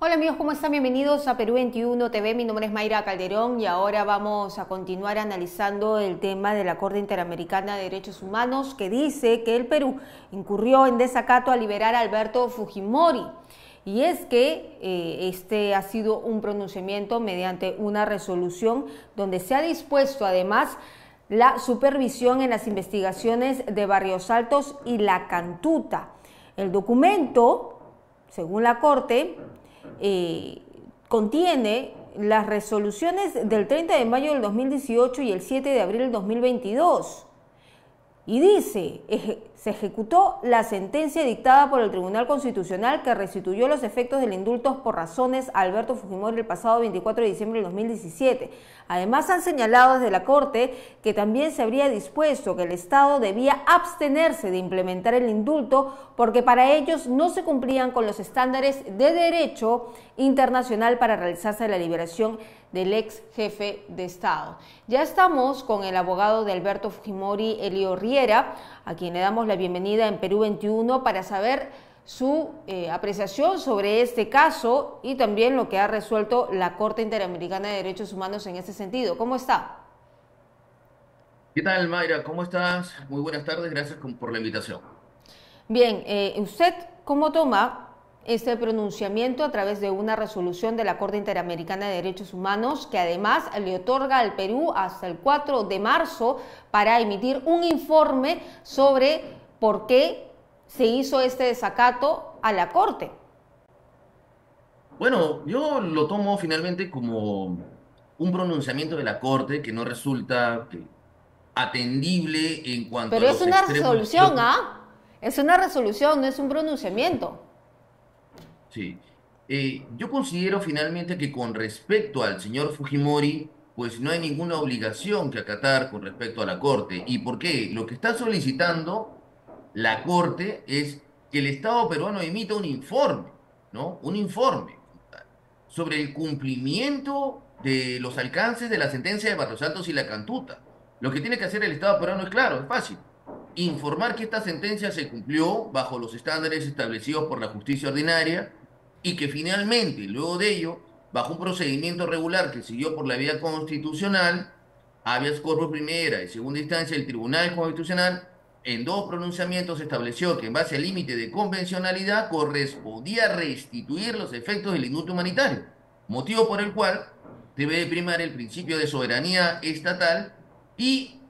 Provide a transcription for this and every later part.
Hola amigos, ¿cómo están? Bienvenidos a Perú 21 TV. Mi nombre es Mayra Calderón y ahora vamos a continuar analizando el tema de la Corte Interamericana de Derechos Humanos, que dice que el Perú incurrió en desacato al liberar a Alberto Fujimori. Y es que este ha sido un pronunciamiento mediante una resolución donde se ha dispuesto además la supervisión en las investigaciones de Barrios Altos y La Cantuta. El documento, según la Corte, contiene las resoluciones del 30 de mayo del 2018 y el 7 de abril del 2022. Y dice, se ejecutó la sentencia dictada por el Tribunal Constitucional que restituyó los efectos del indulto por razones a Alberto Fujimori el pasado 24 de diciembre del 2017. Además, han señalado desde la Corte que también se habría dispuesto que el Estado debía abstenerse de implementar el indulto porque para ellos no se cumplían con los estándares de derecho internacional para realizarse la liberación del ex jefe de Estado. Ya estamos con el abogado de Alberto Fujimori, Elio Riera, a quien le damos la bienvenida en Perú 21 para saber su apreciación sobre este caso y también lo que ha resuelto la Corte Interamericana de Derechos Humanos en ese sentido. ¿Cómo está? ¿Qué tal, Mayra? ¿Cómo estás? Muy buenas tardes, gracias por la invitación. Bien, ¿usted cómo toma este pronunciamiento a través de una resolución de la Corte Interamericana de Derechos Humanos que además le otorga al Perú hasta el 4 de marzo para emitir un informe sobre por qué se hizo este desacato a la Corte? Bueno, yo lo tomo finalmente como un pronunciamiento de la Corte que no resulta atendible en cuanto a Pero es los una extremos resolución, legislativos. ¿ah? Es una resolución, no es un pronunciamiento. Sí. Yo considero finalmente que con respecto al señor Fujimori, pues no hay ninguna obligación que acatar con respecto a la Corte. ¿Y por qué? Lo que está solicitando la Corte es que el Estado peruano emita un informe, ¿no? Un informe sobre el cumplimiento de los alcances de la sentencia de Barros Altos y La Cantuta. Lo que tiene que hacer el Estado peruano es claro, es fácil. Informar que esta sentencia se cumplió bajo los estándares establecidos por la justicia ordinaria y que finalmente, luego de ello, bajo un procedimiento regular que siguió por la vía constitucional, habeas corpus primera y segunda instancia del Tribunal Constitucional, en dos pronunciamientos estableció que en base al límite de convencionalidad correspondía restituir los efectos del indulto humanitario, motivo por el cual debe de primar el principio de soberanía estatal y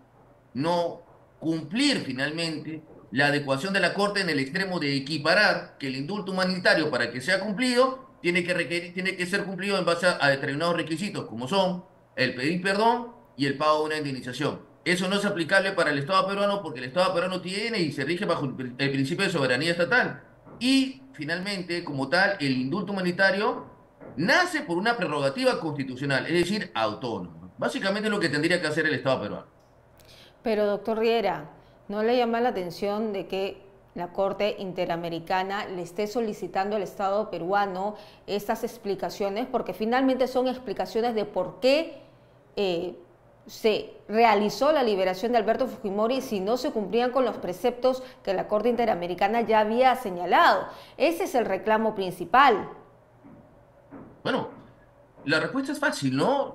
no cumplir finalmente la adecuación de la Corte en el extremo de equiparar que el indulto humanitario para que sea cumplido tiene que ser cumplido en base a determinados requisitos, como son el pedir perdón y el pago de una indemnización. Eso no es aplicable para el Estado peruano porque el Estado peruano tiene y se rige bajo el principio de soberanía estatal. Y finalmente, como tal, el indulto humanitario nace por una prerrogativa constitucional, es decir, autónoma. Básicamente es lo que tendría que hacer el Estado peruano. Pero doctor Riera, ¿no le llama la atención de que la Corte Interamericana le esté solicitando al Estado peruano estas explicaciones? Porque finalmente son explicaciones de por qué se realizó la liberación de Alberto Fujimori si no se cumplían con los preceptos que la Corte Interamericana ya había señalado. Ese es el reclamo principal. Bueno, la respuesta es fácil, ¿no?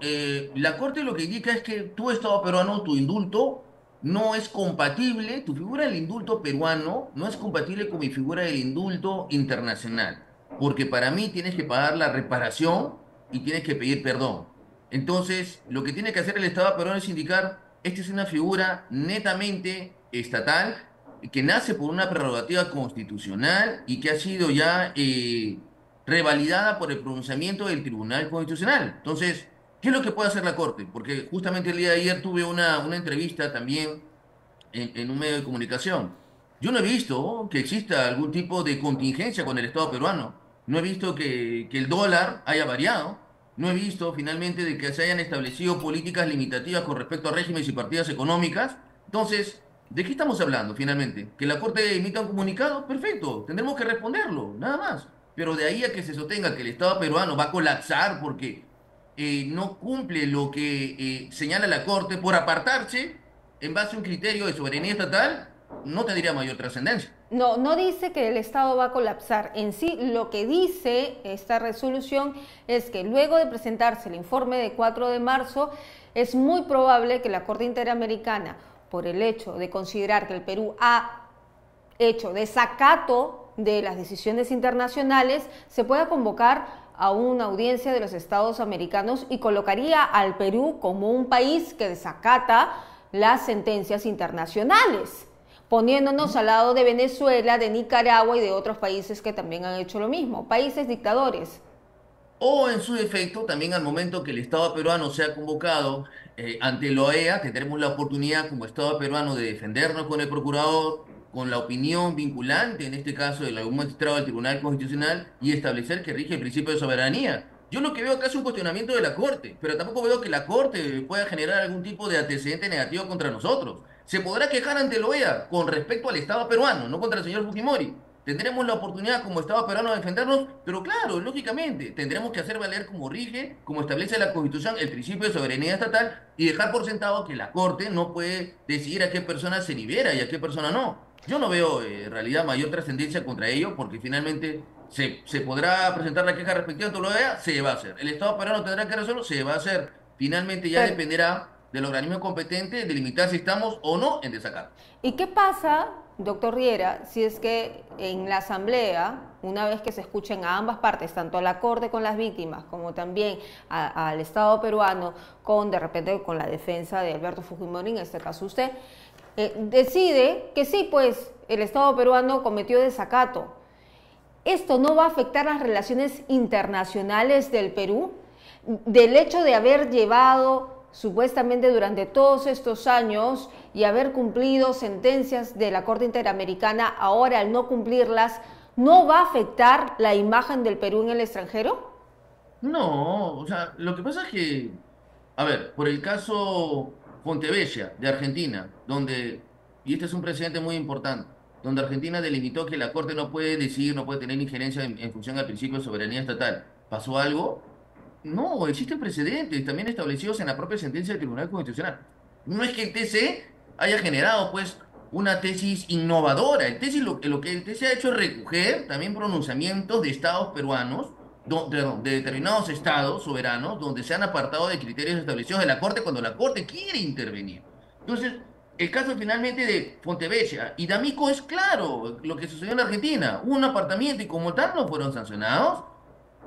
La Corte lo que indica es que tu Estado peruano, tu indulto, no es compatible, tu figura del indulto peruano no es compatible con mi figura del indulto internacional, porque para mí tienes que pagar la reparación y tienes que pedir perdón. Entonces, lo que tiene que hacer el Estado peruano es indicar, esta es una figura netamente estatal, que nace por una prerrogativa constitucional y que ha sido ya revalidada por el pronunciamiento del Tribunal Constitucional. Entonces, ¿qué es lo que puede hacer la Corte? Porque justamente el día de ayer tuve una entrevista también en un medio de comunicación. Yo no he visto que exista algún tipo de contingencia con el Estado peruano. No he visto que el dólar haya variado. No he visto finalmente de que se hayan establecido políticas limitativas con respecto a regímenes y partidas económicas. Entonces, ¿de qué estamos hablando finalmente? ¿Que la Corte emita un comunicado? Perfecto, tendremos que responderlo, nada más. Pero de ahí a que se sostenga que el Estado peruano va a colapsar porque no cumple lo que señala la Corte por apartarse en base a un criterio de soberanía estatal, no tendría mayor trascendencia. No, no dice que el Estado va a colapsar. En sí, lo que dice esta resolución es que luego de presentarse el informe de 4 de marzo, es muy probable que la Corte Interamericana, por el hecho de considerar que el Perú ha hecho desacato de las decisiones internacionales, se pueda convocar a una audiencia de los Estados americanos y colocaría al Perú como un país que desacata las sentencias internacionales, poniéndonos al lado de Venezuela, de Nicaragua y de otros países que también han hecho lo mismo, países dictadores. O en su defecto, también al momento que el Estado peruano sea convocado ante la OEA, tendremos la oportunidad como Estado peruano de defendernos con el procurador, con la opinión vinculante, en este caso de algún magistrado del Tribunal Constitucional, y establecer que rige el principio de soberanía. Yo lo que veo acá es un cuestionamiento de la Corte, pero tampoco veo que la Corte pueda generar algún tipo de antecedente negativo contra nosotros. Se podrá quejar ante la OEA con respecto al Estado peruano, no contra el señor Fujimori. Tendremos la oportunidad como Estado peruano de defendernos, pero claro, lógicamente, tendremos que hacer valer como rige, como establece la Constitución, el principio de soberanía estatal y dejar por sentado que la Corte no puede decidir a qué persona se libera y a qué persona no. Yo no veo en realidad mayor trascendencia contra ello porque finalmente se podrá presentar la queja respectiva ante la OEA, se va a hacer. El Estado peruano tendrá que resolverlo, se va a hacer. Finalmente ya Pero, dependerá del organismo competente delimitar si estamos o no en desacato. ¿y qué pasa, doctor Riera, si es que en la Asamblea, una vez que se escuchen a ambas partes, tanto a la Corte con las víctimas, como también al Estado peruano, con de repente con la defensa de Alberto Fujimori, en este caso usted, decide que sí, pues el Estado peruano cometió desacato? ¿Esto no va a afectar las relaciones internacionales del Perú? Del hecho de haber llevado supuestamente durante todos estos años y haber cumplido sentencias de la Corte Interamericana, ahora al no cumplirlas, ¿no va a afectar la imagen del Perú en el extranjero? No, o sea, lo que pasa es que, a ver, por el caso Fontebella de Argentina, donde, y este es un precedente muy importante, donde Argentina delimitó que la Corte no puede decidir, no puede tener injerencia en función al principio de soberanía estatal. ¿Pasó algo? No, existen precedentes también establecidos en la propia sentencia del Tribunal Constitucional. No es que el TC haya generado, pues, una tesis innovadora. Lo que el TC ha hecho es recoger también pronunciamientos de estados peruanos, de determinados estados soberanos, donde se han apartado de criterios establecidos de la Corte cuando la Corte quiere intervenir. Entonces, el caso finalmente de Fontebella y D'Amico es claro lo que sucedió en Argentina. Hubo un apartamiento y como tal no fueron sancionados.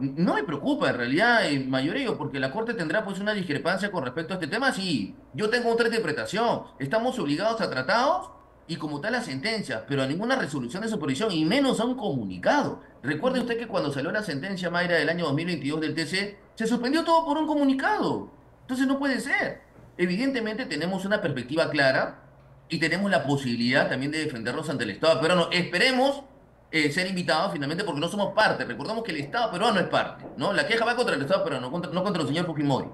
No me preocupa en realidad, mayoreo, porque la Corte tendrá pues una discrepancia con respecto a este tema. Sí, yo tengo otra interpretación. Estamos obligados a tratados y como tal a sentencias, pero a ninguna resolución de supervisión y menos a un comunicado. Recuerde usted que cuando salió la sentencia Mayra del año 2022 del TC, se suspendió todo por un comunicado. Entonces no puede ser. Evidentemente tenemos una perspectiva clara y tenemos la posibilidad también de defendernos ante el Estado peruano. Esperemos ser invitados finalmente porque no somos parte. Recordamos que el Estado peruano es parte, ¿no? La queja va contra el Estado peruano, no contra el señor Fujimori.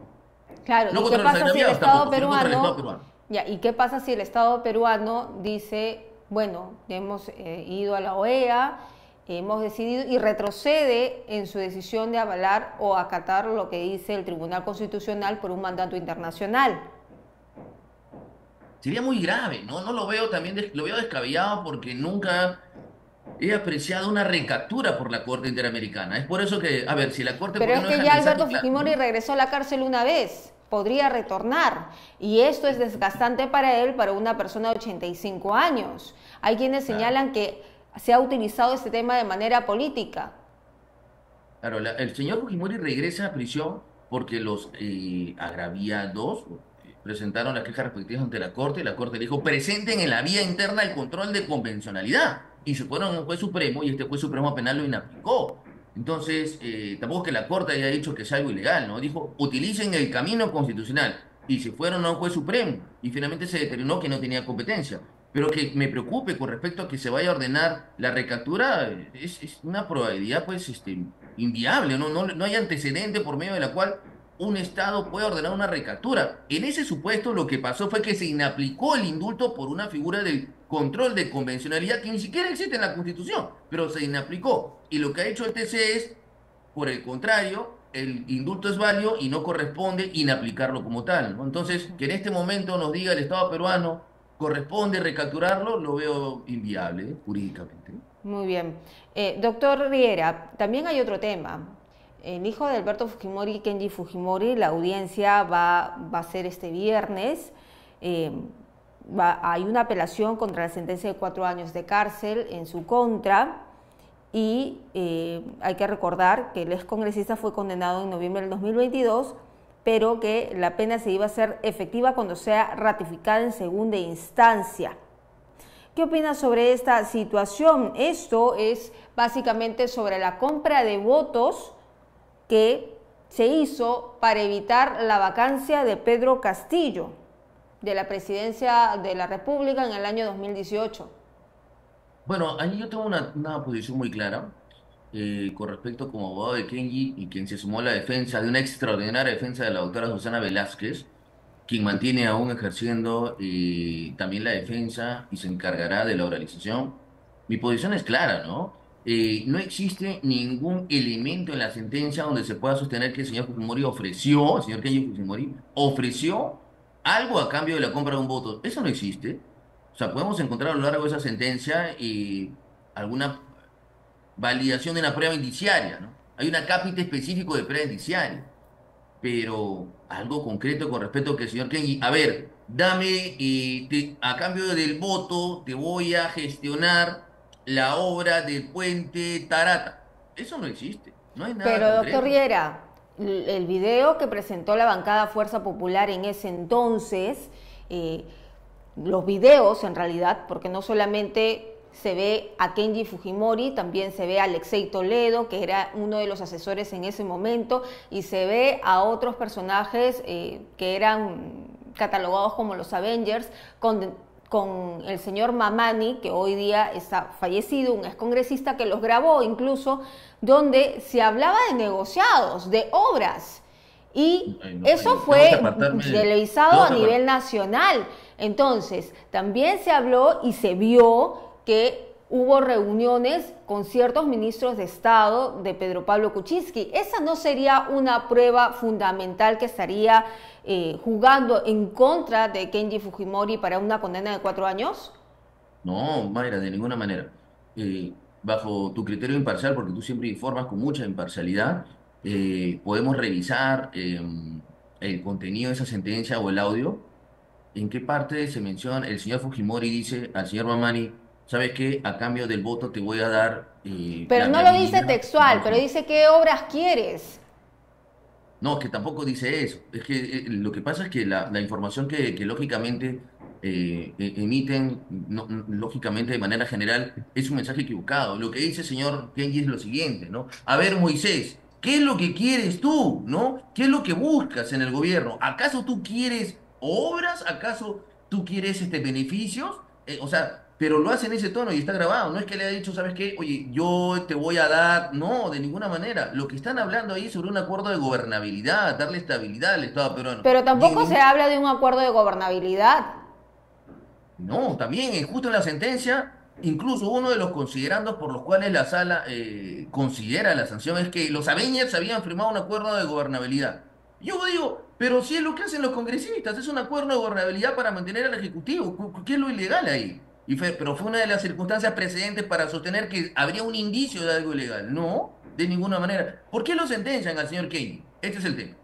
Claro, No ¿y qué contra los pasa si el extraviados Estado tampoco, sino contra el Estado peruano, peruano. ya, y qué pasa si el Estado peruano dice, bueno, hemos ido a la OEA, hemos decidido y retrocede en su decisión de avalar o acatar lo que dice el Tribunal Constitucional por un mandato internacional? Sería muy grave, ¿no? No lo veo también, lo veo descabellado porque nunca he apreciado una recaptura por la Corte Interamericana. Es por eso que, a ver, si la Corte, Pero ¿por qué es no que deja el ya mensaje Alberto claro, Fujimori ¿no? regresó a la cárcel una vez, podría retornar. Y esto es desgastante para él, para una persona de 85 años. Hay quienes Claro. señalan que se ha utilizado este tema de manera política. Claro, el señor Fujimori regresa a prisión porque los agraviados presentaron las quejas respectivas ante la Corte y la Corte dijo presenten en la vía interna el control de convencionalidad y se fueron a un juez supremo y este juez supremo penal lo inaplicó. Entonces, tampoco es que la Corte haya dicho que es algo ilegal, ¿no? Dijo utilicen el camino constitucional y se fueron a un juez supremo y finalmente se determinó que no tenía competencia. Pero que me preocupe con respecto a que se vaya a ordenar la recaptura, es una probabilidad, pues, inviable, no hay antecedente por medio de la cual un Estado pueda ordenar una recaptura. En ese supuesto, lo que pasó fue que se inaplicó el indulto por una figura del control de convencionalidad que ni siquiera existe en la Constitución, pero se inaplicó. Y lo que ha hecho el TC es, por el contrario, el indulto es válido y no corresponde inaplicarlo como tal, ¿no? Entonces, que en este momento nos diga el Estado peruano corresponde recapturarlo, lo veo inviable, jurídicamente. Muy bien. Doctor Riera, también hay otro tema. El hijo de Alberto Fujimori, Kenji Fujimori, la audiencia va a ser este viernes. Eh, hay una apelación contra la sentencia de 4 años de cárcel en su contra y hay que recordar que el ex congresista fue condenado en noviembre del 2022, pero que la pena se iba a hacer efectiva cuando sea ratificada en segunda instancia. ¿Qué opinas sobre esta situación? Esto es básicamente sobre la compra de votos que se hizo para evitar la vacancia de Pedro Castillo de la presidencia de la República en el año 2018. Bueno, ahí yo tengo una posición muy clara con respecto como abogado de Kenji y quien se sumó a la defensa de una extraordinaria defensa de la doctora Susana Velázquez, quien mantiene aún ejerciendo también la defensa y se encargará de la oralización. Mi posición es clara, ¿no? No existe ningún elemento en la sentencia donde se pueda sostener que el señor Fujimori ofreció, el señor Kenji Fujimori, ofreció algo a cambio de la compra de un voto. Eso no existe. O sea, podemos encontrar a lo largo de esa sentencia alguna validación de una prueba indiciaria, ¿no? Hay un acápite específico de prueba indiciaria, pero algo concreto con respecto a que el señor Kenji, a ver, dame, a cambio del voto, te voy a gestionar la obra del puente Tarata. Eso no existe, no hay nada Pero, doctor concreto. Riera, el video que presentó la bancada Fuerza Popular en ese entonces, eh, los videos en realidad, porque no solamente se ve a Kenji Fujimori, también se ve a Alexei Toledo, que era uno de los asesores en ese momento, y se ve a otros personajes que eran catalogados como los Avengers, con el señor Mamani, que hoy día está fallecido, un excongresista que los grabó incluso, donde se hablaba de negociados, de obras. Y Ay, no, eso tengo que fue apartarme televisado tengo a que nivel nacional. Entonces, también se habló y se vio que hubo reuniones con ciertos ministros de Estado de Pedro Pablo Kuczynski. ¿Esa no sería una prueba fundamental que estaría jugando en contra de Kenji Fujimori para una condena de 4 años? No, Mayra, de ninguna manera. Bajo tu criterio imparcial, porque tú siempre informas con mucha imparcialidad, podemos revisar el contenido de esa sentencia o el audio. ¿En qué parte se menciona? El señor Fujimori dice al señor Mamani, ¿sabes qué? A cambio del voto te voy a dar Pero la no lo dice viabilidad. textual, pero dice qué obras quieres. No, que tampoco dice eso. Es que lo que pasa es que la información que lógicamente emiten, lógicamente de manera general, es un mensaje equivocado. Lo que dice el señor Kenji es lo siguiente, ¿no? A ver, Moisés, ¿qué es lo que quieres tú, ¿no? ¿Qué es lo que buscas en el gobierno? ¿Acaso tú quieres obras? ¿Acaso tú quieres beneficios? O sea, pero lo hace en ese tono y está grabado. No es que le haya dicho, ¿sabes qué? Oye, yo te voy a dar. No, de ninguna manera. Lo que están hablando ahí es sobre un acuerdo de gobernabilidad, darle estabilidad al Estado peruano. Pero Y en tampoco se ningún... habla de un acuerdo de gobernabilidad. No, también justo en la sentencia, incluso uno de los considerandos por los cuales la sala considera la sanción es que los Avengers habían firmado un acuerdo de gobernabilidad. Yo digo, pero si es lo que hacen los congresistas, es un acuerdo de gobernabilidad para mantener al Ejecutivo. ¿Qué es lo ilegal ahí? Pero fue una de las circunstancias precedentes para sostener que habría un indicio de algo ilegal. No, de ninguna manera. ¿Por qué lo sentencian al señor Kenji? Este es el tema.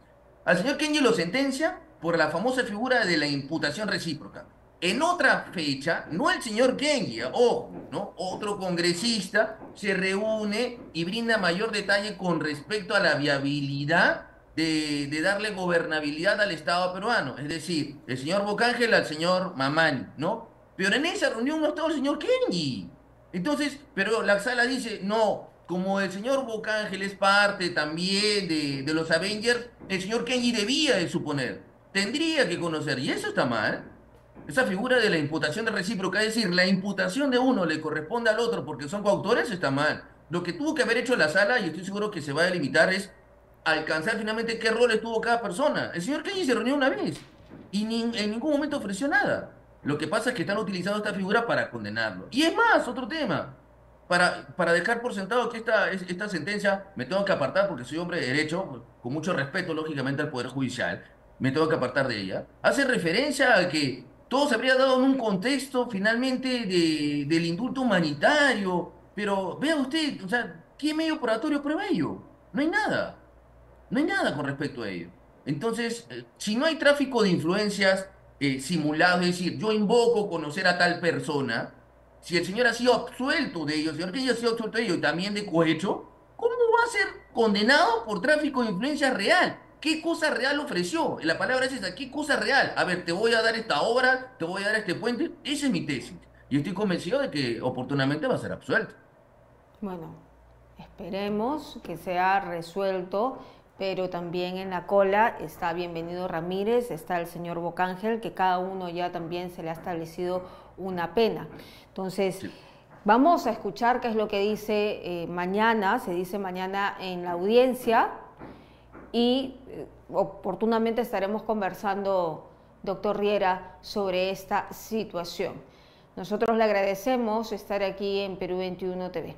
Al señor Kenji lo sentencia por la famosa figura de la imputación recíproca. En otra fecha, no el señor Kenji, ojo, ¿no? Otro congresista se reúne y brinda mayor detalle con respecto a la viabilidad de darle gobernabilidad al Estado peruano. Es decir, el señor Bocángel al señor Mamani, ¿no? Pero en esa reunión no estaba el señor Kenji. Entonces, pero la sala dice, no, como el señor Bocángel es parte también de los Avengers, el señor Kenji debía de suponer, tendría que conocer, y eso está mal. Esa figura de la imputación de recíproca, es decir, la imputación de uno le corresponde al otro porque son coautores, está mal. Lo que tuvo que haber hecho la sala, y estoy seguro que se va a delimitar, es alcanzar finalmente qué roles tuvo cada persona. El señor Kenji se reunió una vez y en ningún momento ofreció nada. Lo que pasa es que están utilizando esta figura para condenarlo. Y es más, otro tema. Para dejar por sentado que esta sentencia me tengo que apartar porque soy hombre de derecho, con mucho respeto, lógicamente, al Poder Judicial, me tengo que apartar de ella. Hace referencia a que todo se habría dado en un contexto finalmente del indulto humanitario, pero vea usted, o sea, ¿qué medio probatorio prueba ello? No hay nada. No hay nada con respecto a ello. Entonces, si no hay tráfico de influencias simulado, es decir, yo invoco conocer a tal persona, si el señor ha sido absuelto de ello, el señor que ha sido absuelto de ello y también de cohecho, ¿cómo va a ser condenado por tráfico de influencia real? ¿Qué cosa real ofreció? La palabra es esa, ¿qué cosa real? A ver, te voy a dar esta obra, te voy a dar este puente. Esa es mi tesis. Y estoy convencido de que oportunamente va a ser absuelto. Bueno, esperemos que sea resuelto, pero también en la cola está Bienvenido Ramírez, está el señor Bocángel, que cada uno ya también se le ha establecido una pena. Entonces, Sí. vamos a escuchar qué es lo que dice mañana, se dice mañana en la audiencia, y oportunamente estaremos conversando, doctor Riera, sobre esta situación. Nosotros le agradecemos estar aquí en Perú 21 TV.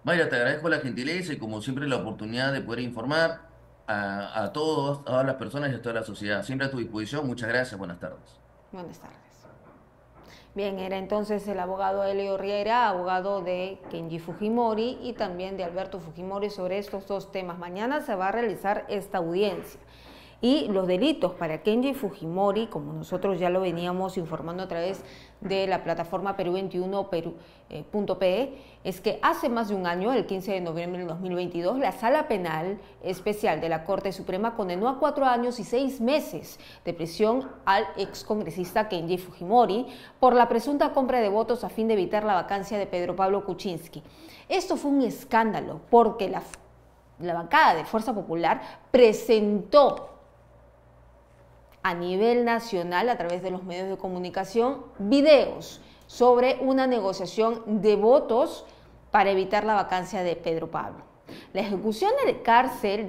Mayra, te agradezco la gentileza y como siempre la oportunidad de poder informar a todos, a todas las personas y a toda la sociedad. Siempre a tu disposición. Muchas gracias. Buenas tardes. Buenas tardes. Bien, era entonces el abogado Elio Riera, abogado de Kenji Fujimori y también de Alberto Fujimori sobre estos dos temas. Mañana se va a realizar esta audiencia. Y los delitos para Kenji Fujimori, como nosotros ya lo veníamos informando a través de la plataforma Perú21.pe, es que hace más de un año, el 15 de noviembre del 2022, la Sala Penal Especial de la Corte Suprema condenó a 4 años y 6 meses de prisión al excongresista Kenji Fujimori por la presunta compra de votos a fin de evitar la vacancia de Pedro Pablo Kuczynski. Esto fue un escándalo porque la bancada de Fuerza Popular presentó a nivel nacional, a través de los medios de comunicación, videos sobre una negociación de votos para evitar la vacancia de Pedro Pablo. La ejecución de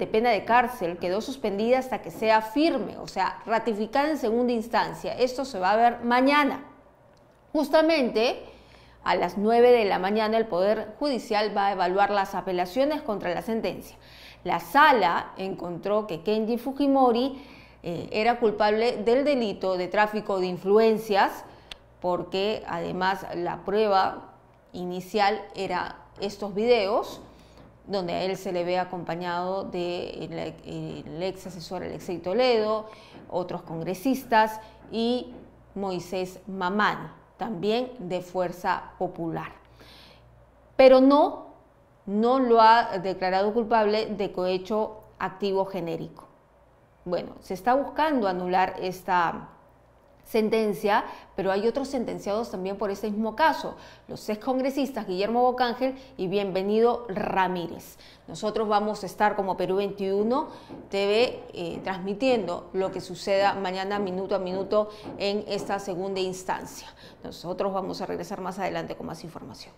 pena de cárcel quedó suspendida hasta que sea firme, o sea, ratificada en segunda instancia. Esto se va a ver mañana. Justamente a las 9 de la mañana el Poder Judicial va a evaluar las apelaciones contra la sentencia. La sala encontró que Kenji Fujimori era culpable del delito de tráfico de influencias, porque además la prueba inicial era estos videos donde a él se le ve acompañado del ex asesor Alexei Toledo, otros congresistas y Moisés Mamani, también de Fuerza Popular. Pero no lo ha declarado culpable de cohecho activo genérico. Bueno, se está buscando anular esta sentencia, pero hay otros sentenciados también por ese mismo caso, los excongresistas Guillermo Bocángel y Bienvenido Ramírez. Nosotros vamos a estar como Perú 21 TV transmitiendo lo que suceda mañana minuto a minuto en esta segunda instancia. Nosotros vamos a regresar más adelante con más información.